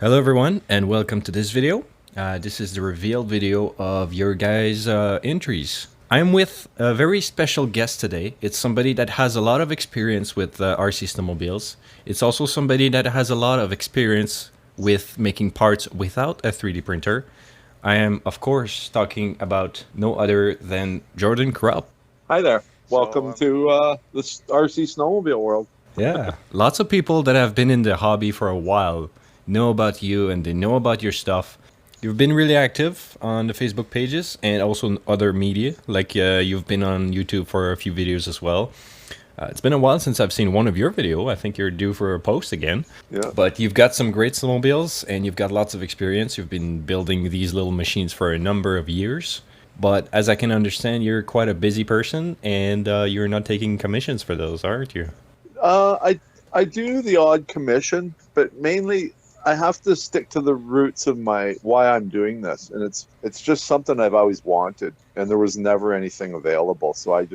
Hello everyone and welcome to this video. This is the reveal video of your guys' entries. I'm with a very special guest today. It's somebody that has a lot of experience with RC snowmobiles. It's also somebody that has a lot of experience with making parts without a 3D printer. I am, of course, talking about no other than Jordan Krupp. Hi there. Welcome to the RC snowmobile world. Yeah, lots of people that have been in the hobby for a while know about you and they know about your stuff. You've been really active on the Facebook pages and also in other media, like you've been on YouTube for a few videos as well. It's been a while since I've seen one of your video. I think you're due for a post again. Yeah. But you've got some great snowmobiles and you've got lots of experience. You've been building these little machines for a number of years. But as I can understand, you're quite a busy person and you're not taking commissions for those, aren't you? I do the odd commission, but mainly I have to stick to the roots of why I'm doing this, and it's just something I've always wanted, and there was never anything available. So I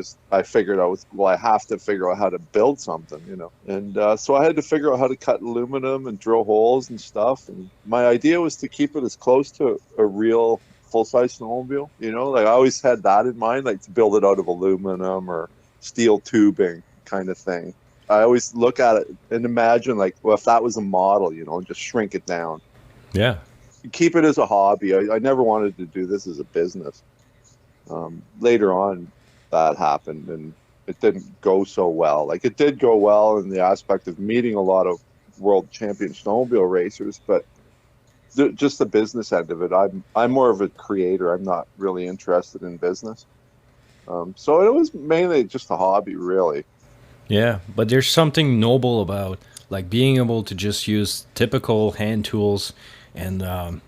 figured I have to figure out how to build something, and so I had to figure out how to cut aluminum and drill holes and stuff. And my idea was to keep it as close to a real full-size snowmobile, like I always had that in mind, like to build it out of aluminum or steel tubing kind of thing. I always look at it and imagine, like, well, if that was a model, and just shrink it down. Yeah. Keep it as a hobby. I never wanted to do this as a business. Later on, that happened, and it didn't go so well. Like, it did go well in the aspect of meeting a lot of world champion snowmobile racers, but just the business end of it, I'm more of a creator. I'm not really interested in business. So it was mainly just a hobby, really. Yeah, but there's something noble about like being able to just use typical hand tools and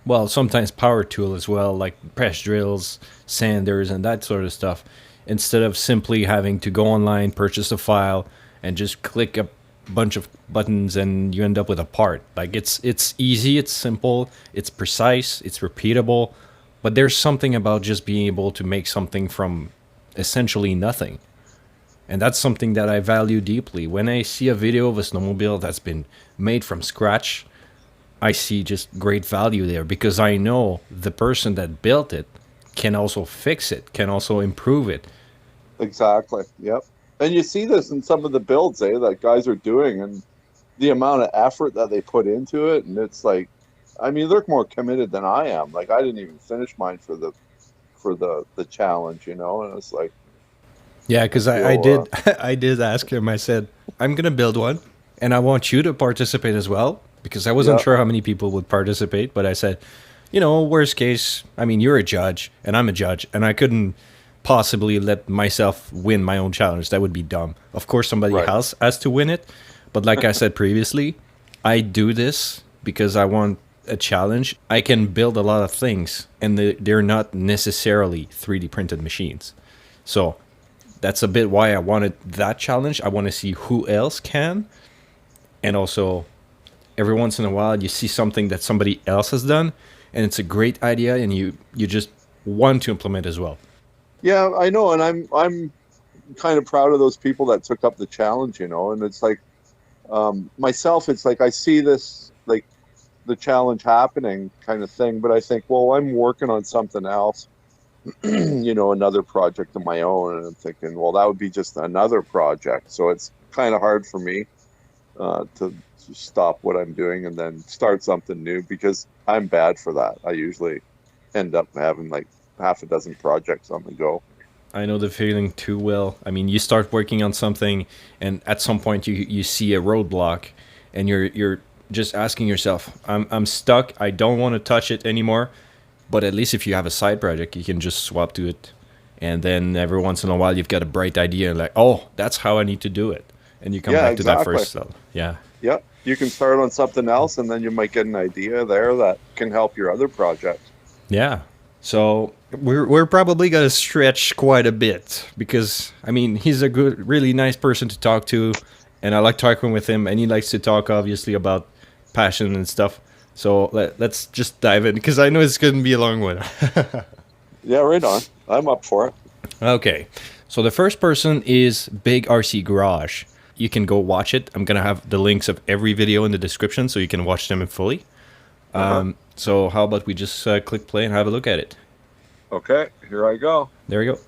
well, sometimes power tool as well, like press drills, sanders, and that sort of stuff, instead of simply having to go online, purchase a file, and just click a bunch of buttons and you end up with a part. Like it's easy, it's simple, it's precise, it's repeatable, but there's something about just being able to make something from essentially nothing. And that's something that I value deeply. When I see a video of a snowmobile that's been made from scratch, I see just great value there because I know the person that built it can also fix it, can also improve it. Exactly. Yep. And you see this in some of the builds, that guys are doing, and the amount of effort that they put into it. And it's like, I mean, they're more committed than I am. Like, I didn't even finish mine for the challenge, and it's like, Yeah, because I did I did ask him. I said I'm gonna build one, and I want you to participate as well because I wasn't yeah, sure how many people would participate. But I said, worst case, I mean, you're a judge and I'm a judge, and I couldn't possibly let myself win my own challenge. That would be dumb. Of course, somebody right. else has to win it. But like I said previously, I do this because I want a challenge. I can build a lot of things, and they're not necessarily 3D printed machines. So that's a bit why I wanted that challenge. I want to see who else can. And also, every once in a while, you see something that somebody else has done, and it's a great idea, and you just want to implement as well. Yeah, I know, and I'm kind of proud of those people that took up the challenge, and it's like, myself, it's like I see this, like, the challenge happening kind of thing, but I think, well, I'm working on something else. Another project of my own, and I'm thinking, well, that would be just another project. So it's kind of hard for me to stop what I'm doing and then start something new, because I'm bad for that. I usually end up having like half a dozen projects on the go. I know the feeling too well. I mean, you start working on something, and at some point you see a roadblock, and you're just asking yourself, I'm stuck. I don't want to touch it anymore. But at least if you have a side project, you can just swap to it. And then every once in a while, you've got a bright idea, like, oh, that's how I need to do it. And you come back to that first stuff. Yeah. Yeah. You can start on something else, and then you might get an idea there that can help your other project. Yeah. So we're probably going to stretch quite a bit because, I mean, he's a good, really nice person to talk to. And I like talking with him. And he likes to talk, obviously, about passion and stuff. So let's just dive in because I know it's going to be a long one. Yeah, right on. I'm up for it. Okay. So the first person is Big RC Garage. You can go watch it. I'm going to have the links of every video in the description so you can watch them fully. So how about we just click play and have a look at it? Okay, here I go. There we go.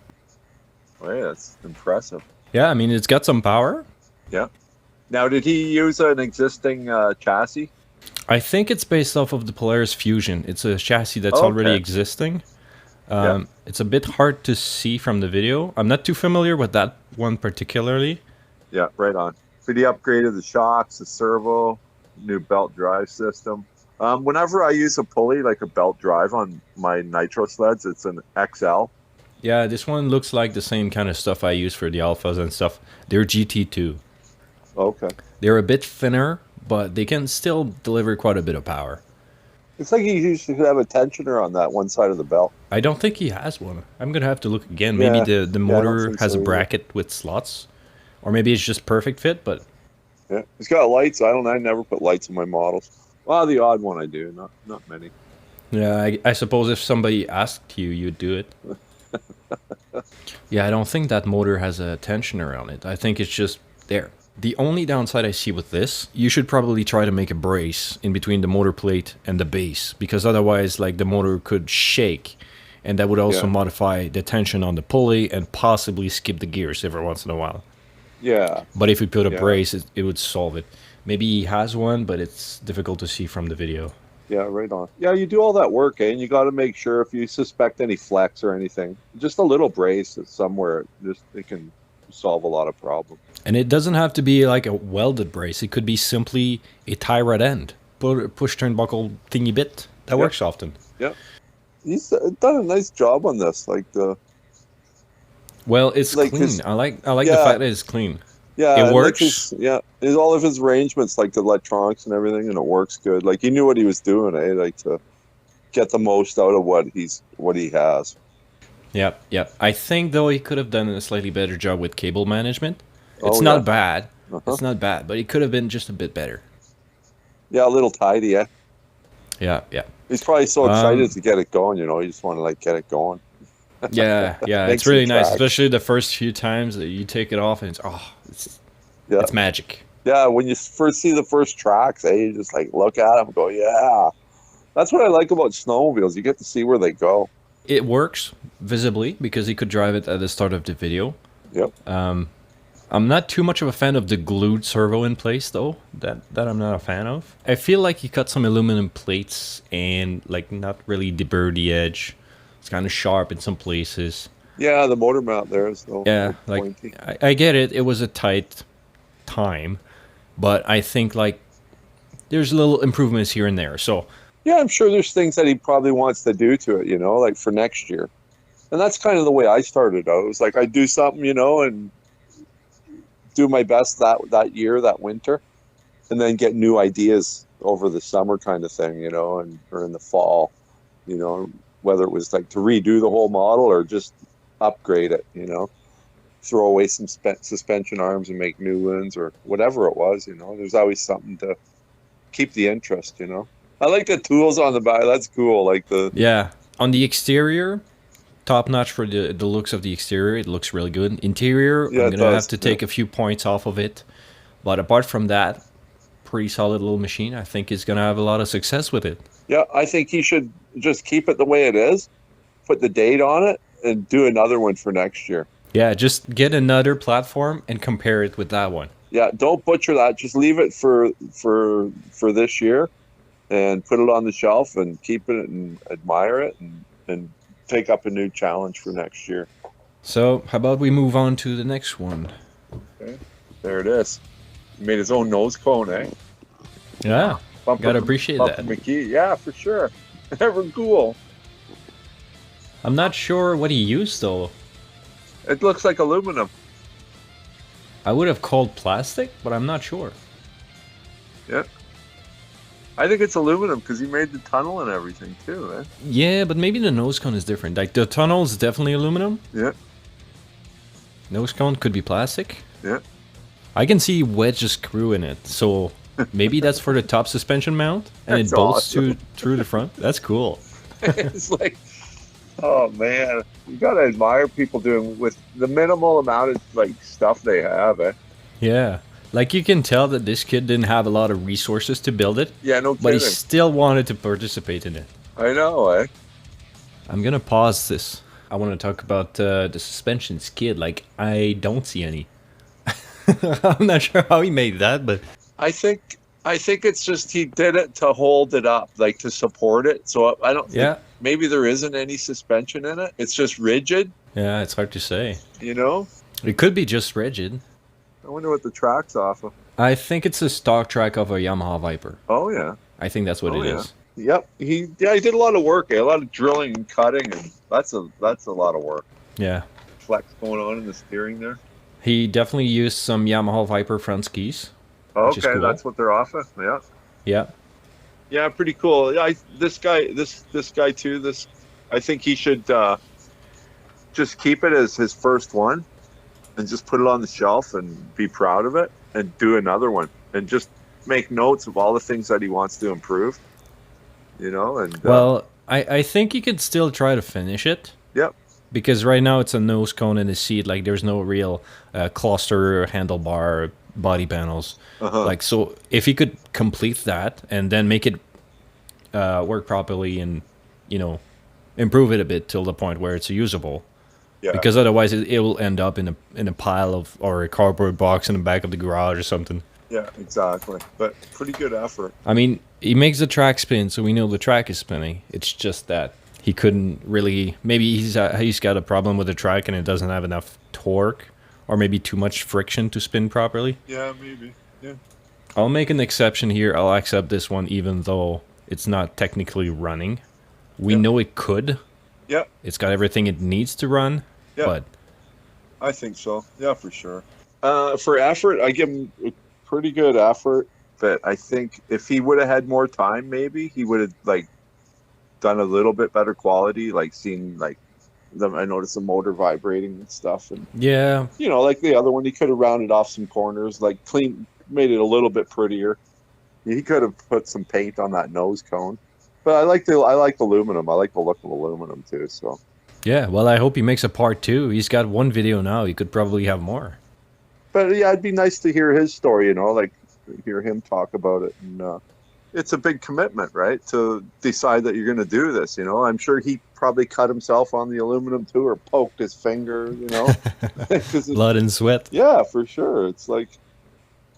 Hey, that's impressive. Yeah, I mean, it's got some power. Yeah. Now, did he use an existing chassis? I think it's based off of the Polaris Fusion. It's a chassis that's already existing. It's a bit hard to see from the video. I'm not too familiar with that one particularly. Yeah, right on. But he upgraded the shocks, the servo, new belt drive system. Whenever I use a pulley, like a belt drive on my nitro sleds, it's an XL. Yeah, this one looks like the same kind of stuff I use for the Alphas and stuff. They're GT2. Okay. They're a bit thinner, but they can still deliver quite a bit of power. It's like he used to have a tensioner on that one side of the belt. I don't think he has one. I'm going to have to look again. Maybe the motor has a bracket with slots. Or maybe it's just perfect fit, but... Yeah, he's got lights. I never put lights in my models. Well, the odd one I do, not many. Yeah, I suppose if somebody asked you, you'd do it. Yeah, I don't think that motor has a tensioner on it. I think it's just there. The only downside I see with this, you should probably try to make a brace in between the motor plate and the base, because otherwise, like, the motor could shake, and that would also modify the tension on the pulley and possibly skip the gears every once in a while. Yeah. But if you put a brace, it would solve it. Maybe he has one, but it's difficult to see from the video. Yeah, right on. Yeah, you do all that work, and you got to make sure if you suspect any flex or anything, just a little brace somewhere, it can solve a lot of problems. And it doesn't have to be like a welded brace. It could be simply a tie rod end, push turnbuckle thingy bit. That works often. Yeah, he's done a nice job on this. Well, it's like clean. I like the fact that it's clean. Yeah, it works. All of his arrangements, like the electronics and everything, and it works good. Like he knew what he was doing, like to get the most out of what he has. Yep. I think though he could have done a slightly better job with cable management. It's not bad. It's not bad, but it could have been just a bit better. Yeah, a little tidy, Yeah. He's probably so excited to get it going, you just want to get it going. Yeah, it's really nice, especially the first few times that you take it off and it's magic. Yeah, when you first see the first tracks, you just look at them and go, yeah. That's what I like about snowmobiles. You get to see where they go. It works visibly because he could drive it at the start of the video. Yep. I'm not too much of a fan of the glued servo in place, though. That I'm not a fan of. I feel like he cut some aluminum plates and not really deburred the edge. It's kind of sharp in some places. Yeah, the motor mount there is though. Yeah, I get it. It was a tight time, but I think there's little improvements here and there. So yeah, I'm sure there's things that he probably wants to do to it, for next year. And that's kind of the way I started out. It was I do something, and do my best that year, that winter, and then get new ideas over the summer kind of thing, or in the fall, whether it was to redo the whole model or just upgrade it, throw away some suspension arms and make new ones or whatever it was, there's always something to keep the interest, I like the tools on the back. That's cool. On the exterior, top notch for the looks of the exterior. It looks really good. Interior, I'm gonna have to take a few points off of it, but apart from that, pretty solid little machine. I think he's gonna have a lot of success with it. Yeah, I think he should just keep it the way it is, put the date on it, and do another one for next year. Yeah, just get another platform and compare it with that one. Yeah, don't butcher that. Just leave it for this year, and put it on the shelf and keep it and admire it and take up a new challenge for next year. So, how about we move on to the next one? Okay, there it is. He made his own nose cone, Yeah, gotta appreciate that. Mckee, yeah, for sure. Ever cool. I'm not sure what he used though. It looks like aluminum. I would have called plastic, but I'm not sure. Yeah. I think it's aluminum because he made the tunnel and everything too, Yeah, but maybe the nose cone is different. The tunnel is definitely aluminum. Yeah. Nose cone could be plastic. Yeah. I can see wedge a screw in it, so maybe that's for the top suspension mount, and it bolts through the front. That's cool. It's oh man, you gotta admire people doing with the minimal amount of stuff they have, Yeah. Like you can tell that this kid didn't have a lot of resources to build it, Yeah, no but he kidding. still wanted to participate in it. I know, eh? I'm gonna pause this. I want to talk about the suspension skid. Like I don't see any. I'm not sure how he made that, but I think I think it's just he did it to hold it up, like to support it. So I don't think yeah, maybe there isn't any suspension in it. It's just rigid, yeah, it's hard to say. you know? It could be just rigid. I wonder what the track's off of. I think it's a stock track of a Yamaha Viper. Oh yeah. I think that's what Oh it yeah. is. Yep. He did a lot of work, a lot of drilling and cutting, and that's a lot of work. Yeah. Flex going on in the steering there. He definitely used some Yamaha Viper front skis. Which is Okay, cool. that's what they're off of. Yeah. Yeah. Yeah, pretty cool. Yeah, this guy too. I think he should just keep it as his first one, and just put it on the shelf and be proud of it, and do another one, and just make notes of all the things that he wants to improve. You know, and Well, I think you could still try to finish it. yep, Because right now it's a nose cone and a seat. Like there's no real cluster, handlebar, body panels. uh-huh. Like so, if you could complete that and then make it work properly and improve it a bit till the point where it's usable. Yeah, Because otherwise it will end up in a pile of or a cardboard box in the back of the garage or something. yeah, exactly. But pretty good effort. I mean, he makes the track spin, so we know the track is spinning. It's just that he couldn't really. Maybe he's got a problem with the track and it doesn't have enough torque, or maybe too much friction to spin properly. Yeah, maybe. Yeah. I'll make an exception here. I'll accept this one, even though it's not technically running. We Yeah. know it could. Yeah, It's got everything it needs to run, yeah, but I think so. Yeah, for sure. For effort, I give him a pretty good effort. But I think if he would have had more time, maybe he would have like done a little bit better quality. Like seeing like I noticed the motor vibrating and stuff, and yeah, like the other one, he could have rounded off some corners, like made it a little bit prettier. He could have put some paint on that nose cone. But I like aluminum. I like the look of aluminum too. So yeah. Well, I hope he makes a part two. He's got one video now. He could probably have more. but yeah, it'd be nice to hear his story, like hear him talk about it. And it's a big commitment, right? To decide that you're going to do this, I'm sure he probably cut himself on the aluminum too, or poked his finger, 'Cause Blood and sweat. yeah, for sure. It's like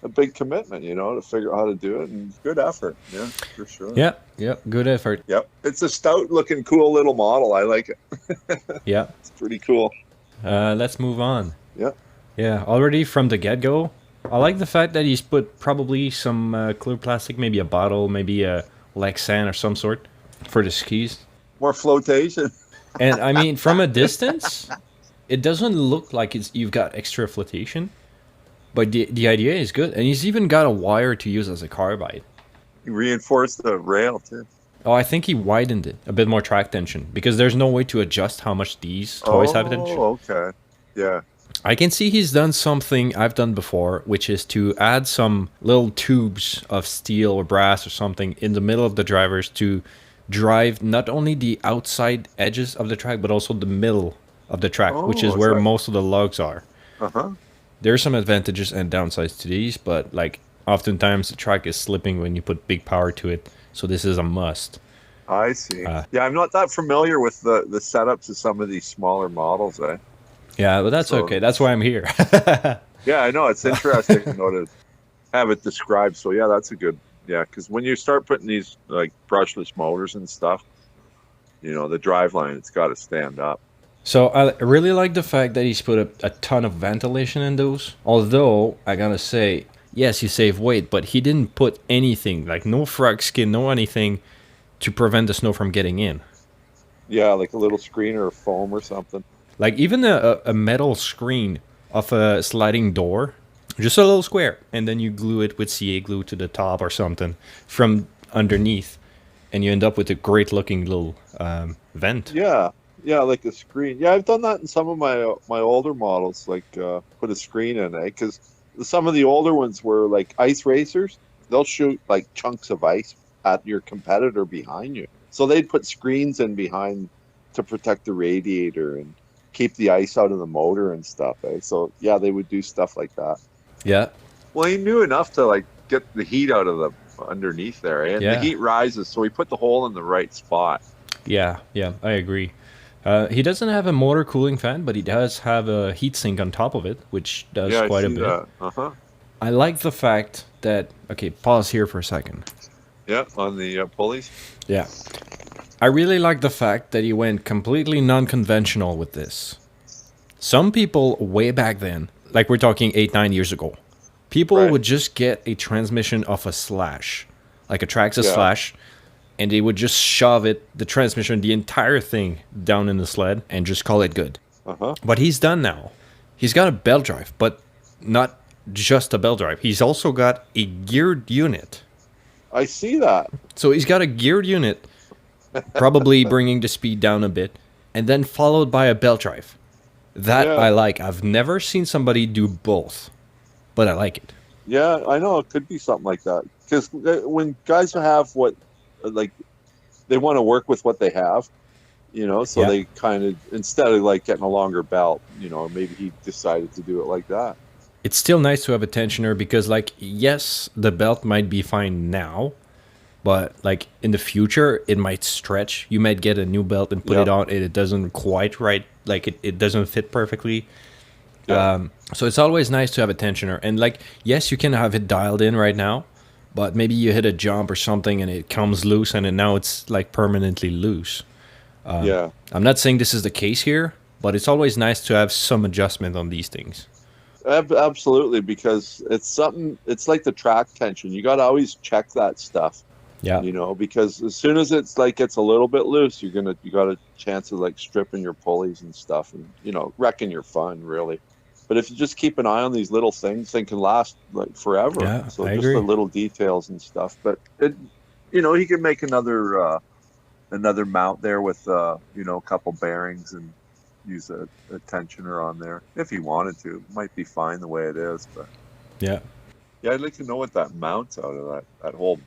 a big commitment, to figure out how to do it, and good effort. Yeah, for sure. Yeah, yeah. Good effort. Yep. It's a stout looking, cool little model. I like it. Yeah. It's pretty cool. Let's move on. Yeah. Yeah, already from the get-go, I like the fact that he's put probably some clear plastic, maybe a bottle, maybe a Lexan or some sort for the skis. More flotation. And I mean, from a distance, it doesn't look like you've got extra flotation, but the idea is good. And he's even got a wire to use as a carbide. You reinforce the rail too. Oh, I think he widened it, a bit more track tension, because there's no way to adjust how much these toys have tension. Oh, okay. Yeah. I can see he's done something I've done before, which is to add some little tubes of steel or brass or something in the middle of the drivers to drive not only the outside edges of the track, but also the middle of the track, which is Oh, where so- most of the lugs are. Uh-huh. There are some advantages and downsides to these, but like oftentimes the track is slipping when you put big power to it, so this is a must. I see. Uh, Yeah, I'm not that familiar with the setups of some of these smaller models, eh? Yeah, but that's So- okay. That's why I'm here. Yeah, I know. It's interesting to have it described. So, yeah, that's a good... Yeah, because when you start putting these, like, brushless motors and stuff, the driveline, it's got to stand up. So I really like the fact that he's put a ton of ventilation in those. Although, I gotta say, yes, he saved weight, but he didn't put anything, like no frog skin, no anything, to prevent the snow from getting in. Yeah, like a little screen or foam or something. Like even a metal screen of a sliding door, just a little square, and then you glue it with CA glue to the top or something from underneath, and you end up with a great looking little vent. Yeah. Yeah, like a screen. Yeah, I've done that in some of my older models, like put a screen in it, because some of the older ones were like ice racers. They'll shoot like chunks of ice at your competitor behind you. So they'd put screens in behind to protect the radiator and keep the ice out of the motor and stuff. So yeah, they would do stuff like that. Yeah. Well, he knew enough to like get the heat out of the underneath there, eh? And the Yeah, heat rises, so he put the hole in the right spot. yeah, yeah. I agree. He doesn't have a motor cooling fan, but he does have a heatsink on top of it, which does Yeah, I quite a see bit. that. Uh-huh. I like the fact that. Okay, pause here for a second. Yeah, on the pulleys. Yeah. I really like the fact that he went completely non conventional with this. Some people way back then, like we're talking 8, 9 years ago, people Right. would just get a transmission off a slash, like a Traxxas Yeah. slash, and they would just shove the transmission, the entire thing down in the sled and just call it good. Uh-huh. What he's done now, he's got a belt drive, but not just a belt drive. He's also got a geared unit. I see that. So he's got a geared unit, probably bringing the speed down a bit, and then followed by a belt drive. That Yeah. I like. I've never seen somebody do both, but I like it. Yeah, I know it could be something like that. Because when guys have what, like, they want to work with what they have, so Yeah. they kind of, instead of like getting a longer belt, maybe he decided to do it like that. It's still nice to have a tensioner because, like, yes, the belt might be fine now, but like in the future, it might stretch. You might get a new belt and put Yeah. it on, and it doesn't quite right. Like it doesn't fit perfectly. Yeah. So it's always nice to have a tensioner. And like, yes, you can have it dialed in right now, but maybe you hit a jump or something and it comes loose, and now it's like permanently loose. Yeah. I'm not saying this is the case here, but it's always nice to have some adjustment on these things. Absolutely, because it's something. It's like the track tension. You got to always check that stuff. Yeah. Because as soon as it's like gets a little bit loose, you got a chance of like stripping your pulleys and stuff, and wrecking your fun really. But if you just keep an eye on these little things, they can last like forever. Yeah, So I just agree. the little details and stuff. But he can make another mount there with a couple bearings and use a tensioner on there if he wanted to. It might be fine the way it is, but Yeah. yeah, I'd like to know what that mounts out of that whole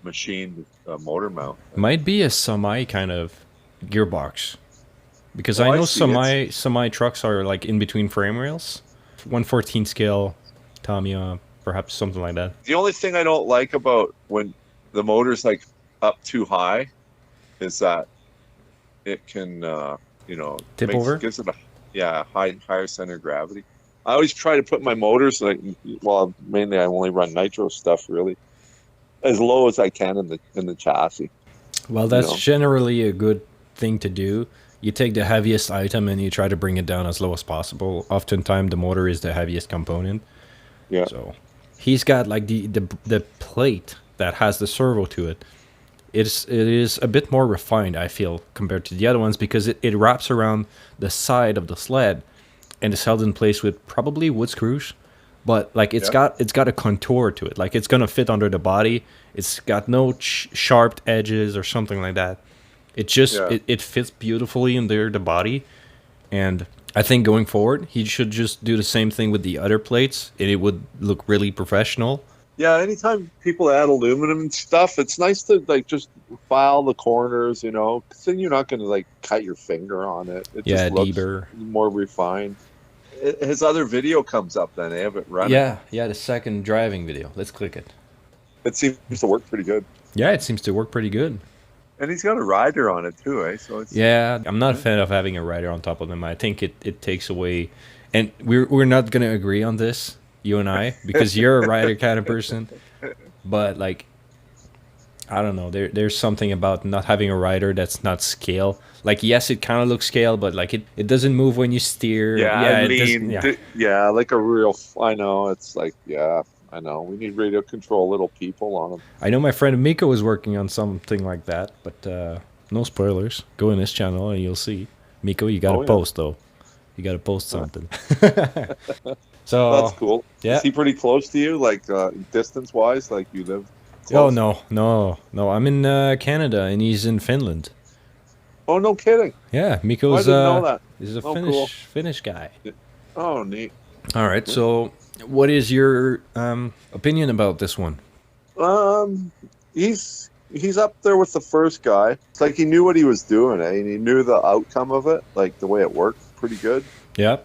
machine motor mount. Might be a semi kind of gearbox. Because Oh, I I know see. semi trucks are like in between frame rails. 114 scale Tamiya, perhaps something like that. The only thing I don't like about when the motor's like up too high is that it can, Tip over? gives it higher center of gravity. I always try to put my motors mainly I only run nitro stuff really as low as I can in the chassis. Well, You that's know, generally a good thing to do. You take the heaviest item and you try to bring it down as low as possible. Oftentimes, the motor is the heaviest component. yeah, So he's got like the plate that has the servo to it. It is a bit more refined, I feel, compared to the other ones because it wraps around the side of the sled and is held in place with probably wood screws. But like yeah, it's got a contour to it. Like it's gonna fit under the body. It's got no sharp edges or something like that. It just yeah. it fits beautifully under the body. And I think going forward, he should just do the same thing with the other plates, and it would look really professional. Yeah, anytime people add aluminum and stuff, it's nice to like just file the corners, 'cause then you're not going to like cut your finger on it. It Yeah, just looks Deber. more refined. His other video comes up then, of it running. Yeah, the second driving video. Let's click it. It seems to work pretty good. Yeah, it seems to work pretty good. And he's got a rider on it too, eh? So it's Yeah, I'm not a fan of having a rider on top of them. I think it takes away, and we're not gonna agree on this, you and I, because you're a rider kind of person. But like, I don't know, there's something about not having a rider that's not scale. Like, yes, it kind of looks scale, but like it doesn't move when you steer. yeah, It doesn't. lean. Yeah, Yeah, like a real. I know. It's like, yeah, I know. We need radio control little people on them. I know my friend Mika was working on something like that, but no spoilers. Go in this channel and you'll see. Miko, you gotta Oh, yeah. post though. You gotta post something. That's So cool. yeah. Is he pretty close to you, like distance wise? Like you live Oh close? no! I'm in Canada and he's in Finland. Oh, no kidding. Yeah, Oh, I Miko's didn't know that. is a Oh, Finnish cool. Finnish guy. Oh, neat. All right, so what is your opinion about this one? Um, he's up there with the first guy. It's like he knew what he was doing, eh? And he knew the outcome of it, like the way it worked, pretty good. Yeah,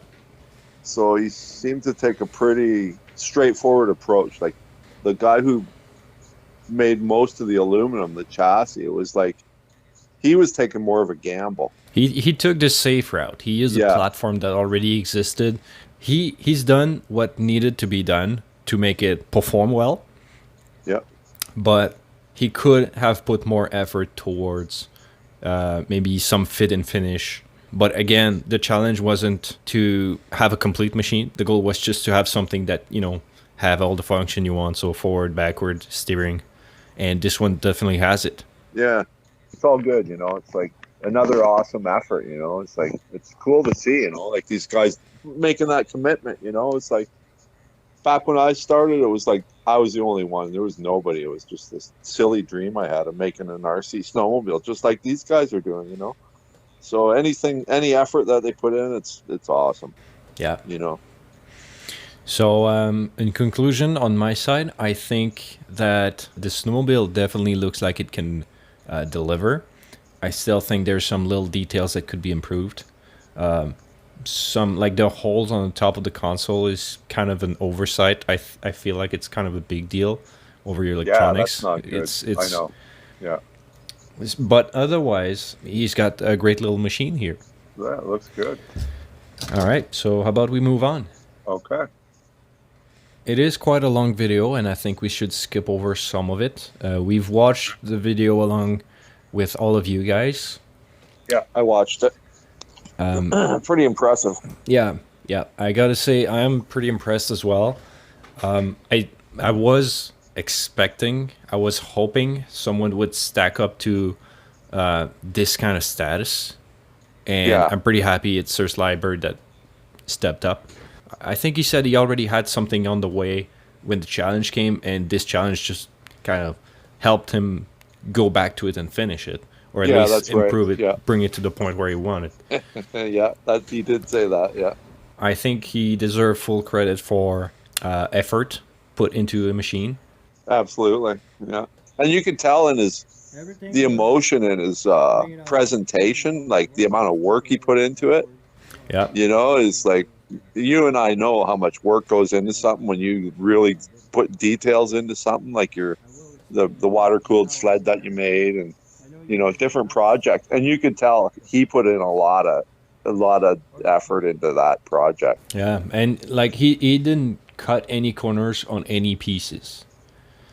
So he seemed to take a pretty straightforward approach. Like the guy who made most of the aluminum, the chassis, it was like he was taking more of a gamble. He took the safe route. He used a Yeah, platform that already existed. He's done what needed to be done to make it perform well, yeah, but he could have put more effort towards maybe some fit and finish. But again, the challenge wasn't to have a complete machine. The goal was just to have something that, have all the function you want, so forward, backward, steering. And this one definitely has it. yeah. It's all good, you know. It's like another awesome effort, you know. It's like it's cool to see, you know, like these guys making that commitment, you know. It's like back when I started, it was like I was the only one. There was nobody. It was just this silly dream I had of making an RC snowmobile, just like these guys are doing, you know. So any effort that they put in, it's awesome, Yeah. you know. So, in conclusion, on my side, I think that the snowmobile definitely looks like it can deliver. I still think there's some little details that could be improved. Some like the holes on the top of the console is kind of an oversight. I feel like it's kind of a big deal over your Yeah, electronics. that's not good. I know. Yeah, But otherwise, he's got a great little machine here. yeah, it looks good. All right, so how about we move on? Okay. It is quite a long video, and I think we should skip over some of it. We've watched the video along with all of you guys. Yeah, I watched it. Pretty impressive. Yeah, I gotta say, I'm pretty impressed as well. I was expecting, I was hoping someone would stack up to this kind of status, and Yeah. I'm pretty happy it's SirSlyBird that stepped up. I think he said he already had something on the way when the challenge came, and this challenge just kind of helped him go back to it and finish it, or at Yeah, least that's right. improve it, Yeah. bring it to the point where he wanted. Yeah, that he did say that. Yeah. I think he deserved full credit for effort put into a machine. Absolutely. Yeah. And you can tell in the emotion in his presentation, like the amount of work he put into it, Yeah, you know, is like you and I know how much work goes into something when you really put details into something like the water cooled sled that you made and, you know, different projects. And you could tell he put in a lot of effort into that project. yeah, and like he didn't cut any corners on any pieces.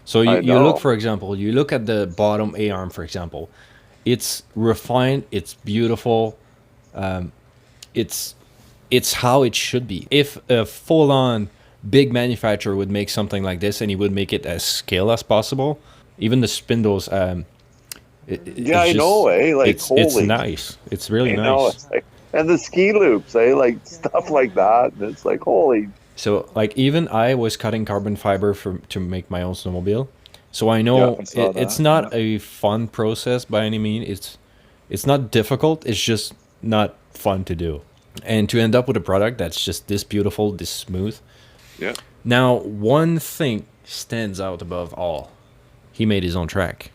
So I you know. look, for example, you look at the bottom A arm, for example. It's refined, it's beautiful, it's how it should be. If a full-on big manufacturer would make something like this, and he would make it as scale as possible, even the spindles, Yeah, it's I know, eh? Like, it's holy. nice. It's really You know, nice. it's like, and the ski loops, eh? Like stuff like that. And it's like, holy. So like even I was cutting carbon fiber to make my own snowmobile. So I know Yeah, I saw it's that, not a fun process by any means. It's not difficult. It's just not fun to do. And to end up with a product that's just this beautiful, this smooth. Yeah. Now, one thing stands out above all. He made his own track.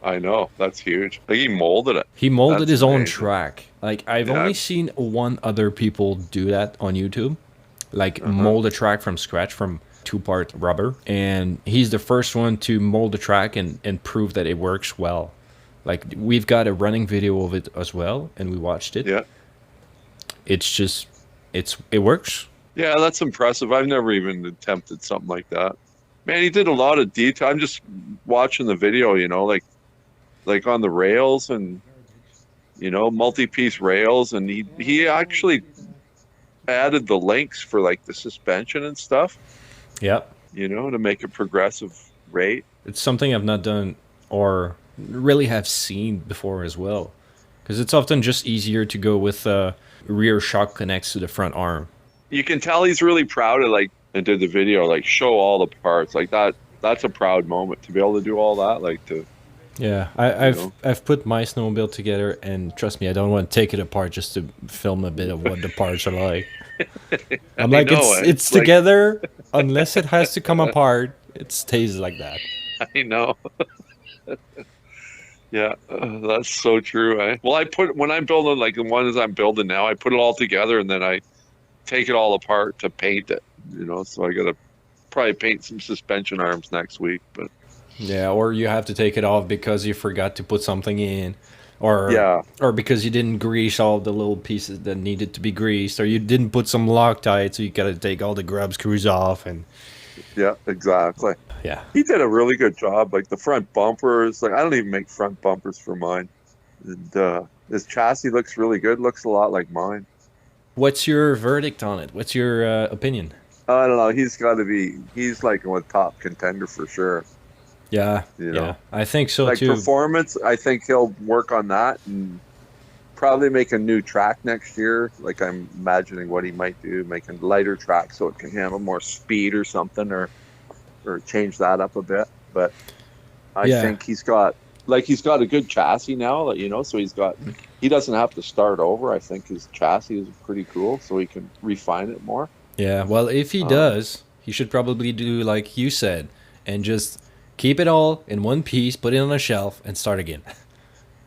I know. That's huge. Like he molded it. He molded That's his own amazing. track. Like I've Yeah. only seen one other people do that on YouTube. Like Uh-huh. mold a track from scratch from two-part rubber. And he's the first one to mold the track and prove that it works well. Like we've got a running video of it as well, and we watched it. Yeah. It's just it works. Yeah, that's impressive. I've never even attempted something like that. Man, he did a lot of detail. I'm just watching the video, you know, like on the rails and, you know, multi-piece rails, and he actually added the links for like the suspension and stuff, Yeah. you know, to make a progressive rate. It's something I've not done or really have seen before as well. Because it's often just easier to go with rear shock connects to the front arm. You can tell he's really proud of like and did the video, like show all the parts like that. That's a proud moment to be able to do all that, like to. Yeah, I've put my snowmobile together, and trust me, I don't want to take it apart just to film a bit of what the parts are like. I'm like, know, it's like- together. Unless it has to come apart, it stays like that. I know. Yeah, that's so true. Well, when I'm building like the ones I'm building now, I put it all together and then I take it all apart to paint it. You know, so I got to probably paint some suspension arms next week. But Yeah, or you have to take it off because you forgot to put something in, yeah, or because you didn't grease all the little pieces that needed to be greased, or you didn't put some Loctite, so you got to take all the grub screws off, and yeah, exactly. yeah, He did a really good job. Like the front bumpers, like I don't even make front bumpers for mine. And his chassis looks really good. Looks a lot like mine. What's your verdict on it? What's your opinion? I don't know. He's got to be. He's like a top contender for sure. Yeah, You yeah, know, I think so like too. performance. I think he'll work on that and probably make a new track next year. Like I'm imagining what he might do, make a lighter track so it can handle more speed or something, or change that up a bit. But I Yeah. think he's got a good chassis now, you know, so he doesn't have to start over. I think his chassis is pretty cool, so he can refine it more. Yeah, well, if he does, he should probably do like you said and just keep it all in one piece, put it on a shelf, and start again.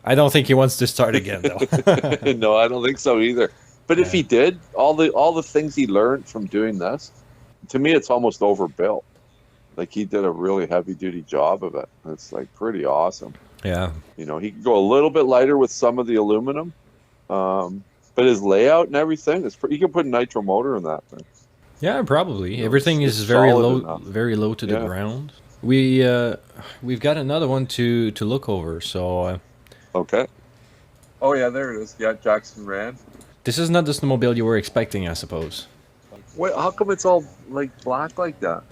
I don't think he wants to start again, though. No, I don't think so either. But if he did, all the things he learned from doing this, to me, it's almost overbuilt. Like he did a really heavy duty job of it. It's like pretty awesome. Yeah. You know, he can go a little bit lighter with some of the aluminum, but his layout and everything is you can put a nitro motor in that thing. Yeah, probably. You know, Everything it's is very solid low, enough. very low to the Yeah. ground. We've got another one to look over. So Okay. Oh yeah, there it is. Yeah, Jackson Rand. this is not the snowmobile you were expecting, I suppose. Wait, how come it's all like black like that?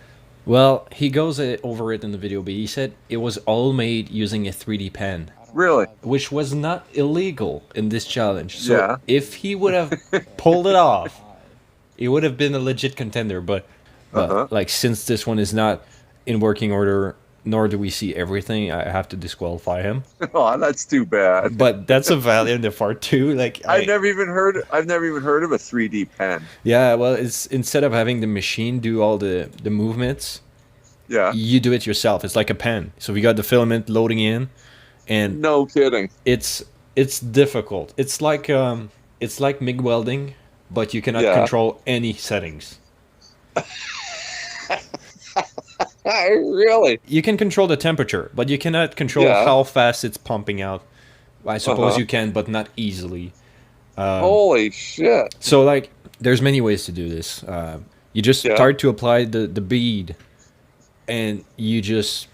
Well, he goes over it in the video, but he said it was all made using a 3D pen, Really? which was not illegal in this challenge. So Yeah. if he would have pulled it off, it would have been a legit contender. But like since this one is not in working order, nor do we see everything, I have to disqualify him. Oh, that's too bad. But that's a Valiant FR2. Like I've never even heard of a 3D pen. yeah, well, it's instead of having the machine do all the movements, Yeah. you do it yourself. It's like a pen. So we got the filament loading in, and No kidding. it's difficult. It's like MIG welding, but you cannot Yeah. control any settings. Really? You can control the temperature, but you cannot control Yeah. how fast it's pumping out. I suppose Uh-huh. you can, but not easily. Holy shit. So like, there's many ways to do this. You just Yeah. start to apply the bead, and you just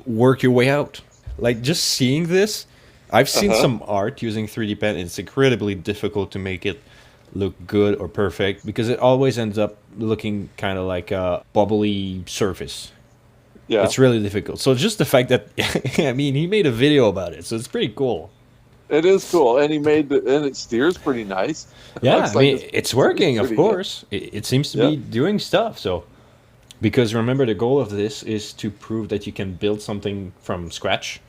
work your way out. Like just seeing this, I've seen some art using 3D pen. It's incredibly difficult to make it look good or perfect because it always ends up looking kind of like a bubbly surface. Yeah. It's really difficult. So just the fact that I mean, he made a video about it, so it's pretty cool. It is cool, and and it steers pretty nice. Yeah, Looks I like mean, it's working, of pretty good. course. It seems to be doing stuff. So, because remember, the goal of this is to prove that you can build something from scratch,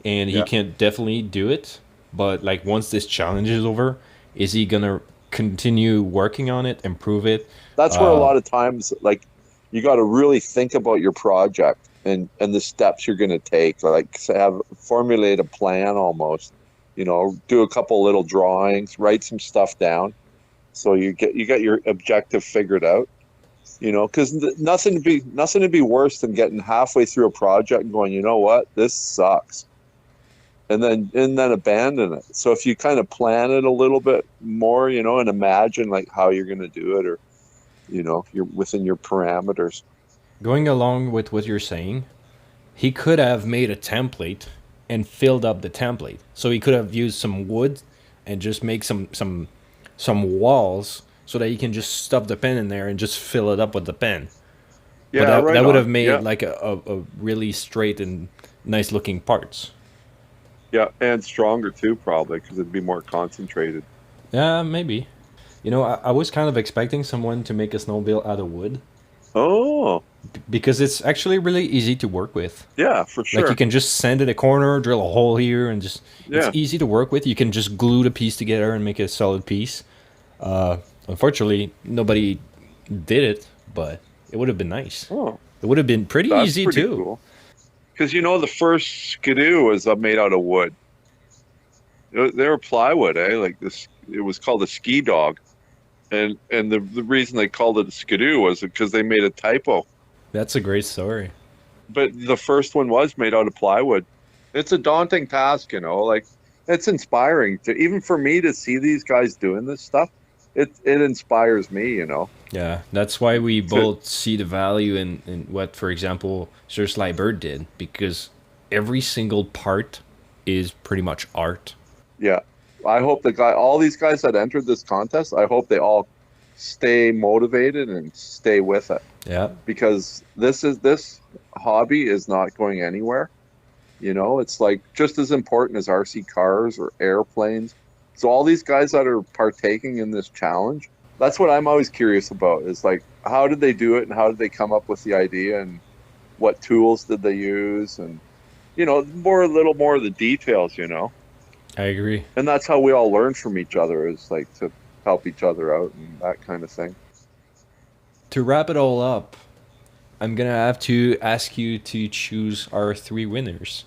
and he Yeah. can definitely do it. But like, once this challenge is over, is he gonna continue working on it, improve it? That's where a lot of times, like, you got to really think about your project and the steps you're going to take. Like, formulate a plan almost. You know, do a couple little drawings, write some stuff down, so you get your objective figured out. You know, because nothing to be worse than getting halfway through a project and going, you know what, this sucks, and then abandon it. So if you kind of plan it a little bit more, you know, and imagine like how you're going to do it, or you know, you're within your parameters. Going along with what you're saying, he could have made a template and filled up the template. So he could have used some wood and just make some walls so that he can just stuff the pen in there and just fill it up with the pen. Yeah, but that would have made yeah. like a really straight and nice looking parts. Yeah, and stronger too, probably, because it'd be more concentrated. Yeah, maybe. You know, I was kind of expecting someone to make a snowmobile out of wood Oh, because it's actually really easy to work with. yeah, for sure. Like you can just sand it a corner, drill a hole here, and just Yeah. it's easy to work with. You can just glue the piece together and make a solid piece. Unfortunately, nobody did it, but it would have been nice. Oh, It would have been pretty that's easy pretty too. cool. Because you know, the first Skidoo was made out of wood. They were plywood, eh? Like this, it was called a ski dog, and the reason they called it a Skidoo was because they made a typo. That's a great story. But the first one was made out of plywood. It's a daunting task, like it's inspiring to even for me to see these guys doing this stuff. It inspires me. Yeah, that's why we To both see the value in what, for example, SirSlyBird did, because every single part is pretty much art. Yeah. I hope all these guys that entered this contest, I hope they all stay motivated and stay with it Yeah, because this hobby is not going anywhere. It's like just as important as RC cars or airplanes. So all these guys that are partaking in this challenge, that's what I'm always curious about is like, how did they do it and how did they come up with the idea and what tools did they use and, a little more of the details. I agree. And that's how we all learn from each other is like to help each other out and that kind of thing. To wrap it all up, I'm gonna have to ask you to choose our three winners.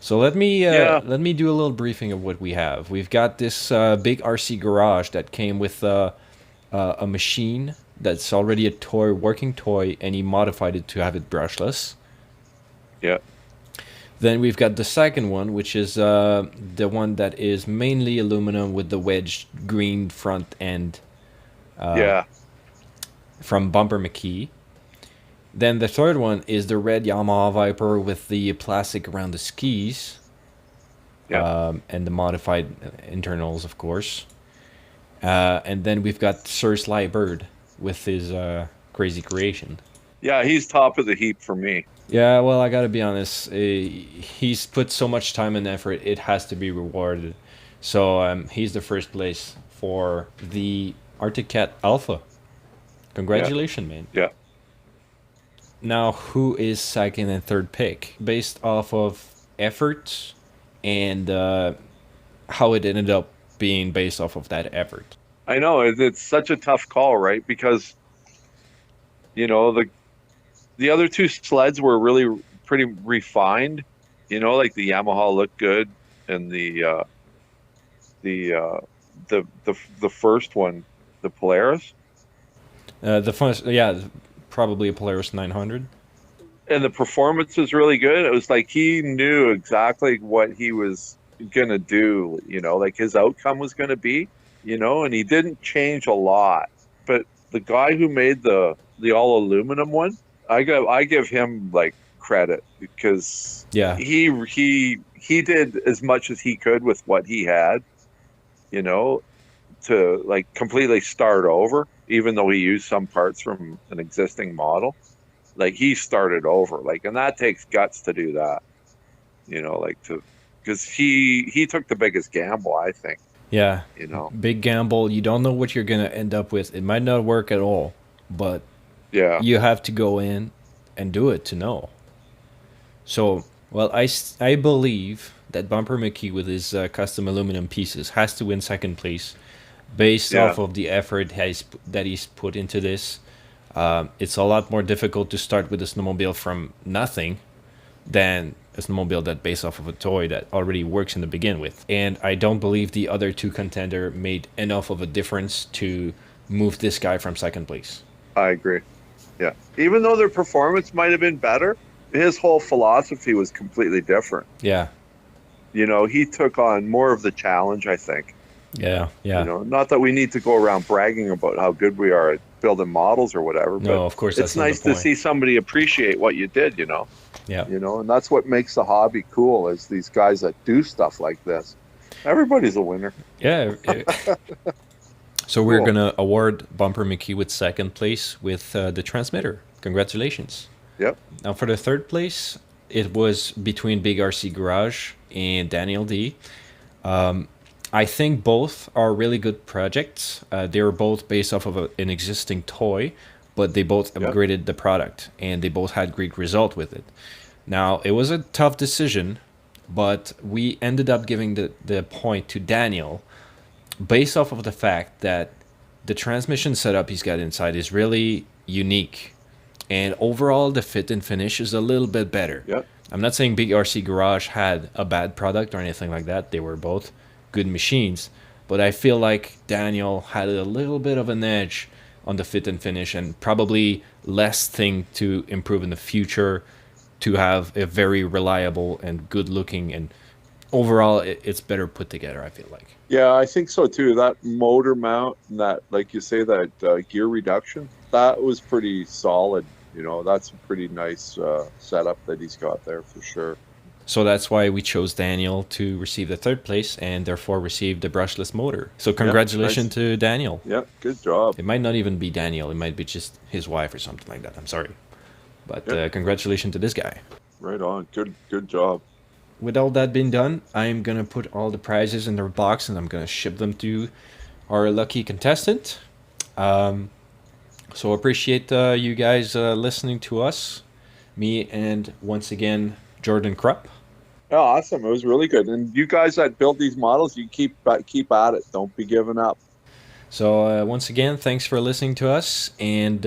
So Yeah. let me do a little briefing of what we have. We've got this big RC garage that came with a machine that's already a working toy, and he modified it to have it brushless. Yeah. Then we've got the second one, which is the one that is mainly aluminum with the wedged green front end Yeah. from Bumper Mckee. Then the third one is the red Yamaha Viper with the plastic around the skis, Yeah. and the modified internals, of course. And then we've got SirSlyBird with his crazy creation. Yeah. He's top of the heap for me. Yeah, well, I gotta be honest. He's put so much time and effort; it has to be rewarded. So he's the first place for the Arctic Cat Alpha. Yeah. Congratulations, man. Yeah. Now, who is second and third pick based off of effort and how it ended up being based off of that effort? I know it's such a tough call, right? Because, the other two sleds were really pretty refined, like the Yamaha looked good and the uh the first one, the Polaris, The fun, yeah, probably a Polaris 900. and the performance was really good. It was like he knew exactly what he was gonna do, like his outcome was gonna be, and he didn't change a lot. But the guy who made the all aluminum one, I give him like credit because Yeah, he did as much as he could with what he had, you know, to like completely start over, even though he used some parts from an existing model. Like he started over, like, and that takes guts to do that, like to because he took the biggest gamble, I think, yeah. you know. Big gamble. You don't know what you're gonna end up with. It might not work at all, but Yeah, you have to go in and do it to know. So, well, I believe that Bumper Mckee with his custom aluminum pieces has to win second place based yeah, off of the effort that he's put into this. It's a lot more difficult to start with a snowmobile from nothing than a snowmobile that based off of a toy that already works in the begin with. And I don't believe the other two contender made enough of a difference to move this guy from second place. I agree. Yeah, even though their performance might have been better, his whole philosophy was completely different. Yeah, He took on more of the challenge, I think. yeah, yeah. Not that we need to go around bragging about how good we are at building models or whatever, but No, of course it's that's not nice the to point. see somebody appreciate what you did. Yeah, And that's what makes the hobby cool is these guys that do stuff like this. Everybody's a winner. yeah. So we're Cool. gonna award Bumper Mckee with second place with the transmitter. Congratulations. Yep. Now for the third place, it was between Big RC Garage and Daniel D. I think both are really good projects. They were both based off of an existing toy, but they both Yep. upgraded the product and they both had great result with it. Now it was a tough decision, but we ended up giving the point to Daniel based off of the fact that the transmission setup he's got inside is really unique. And overall, the fit and finish is a little bit better. Yep. I'm not saying Big RC Garage had a bad product or anything like that. They were both good machines. But I feel like Daniel had a little bit of an edge on the fit and finish, and probably less thing to improve in the future to have a very reliable and good looking, and overall it's better put together, I feel like. Yeah, I think so too. That motor mount and that, like you say, that gear reduction, that was pretty solid. You know, that's a pretty nice setup that he's got there for sure. So that's why we chose Daniel to receive the third place and therefore receive the brushless motor. So congratulations to Daniel. Yeah, good job. It might not even be Daniel. It might be just his wife or something like that. I'm sorry. But congratulations to this guy. Right on. Good job. With all that being done, I'm going to put all the prizes in their box and I'm going to ship them to our lucky contestant. So appreciate you guys listening to us. Me and, once again, Jordan Krupp. Oh, awesome. It was really good. And you guys that build these models, you keep at it. Don't be giving up. So once again, thanks for listening to us. And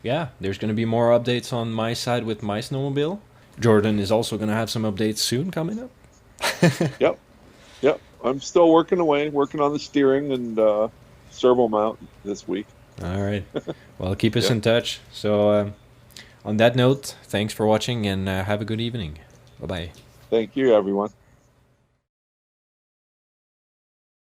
yeah, there's going to be more updates on my side with my snowmobile. Jordan is also going to have some updates soon coming up. Yep. I'm still working away, working on the steering and servo mount this week. All right. Well, keep us in touch. So on that note, thanks for watching and have a good evening. Bye-bye. Thank you, everyone.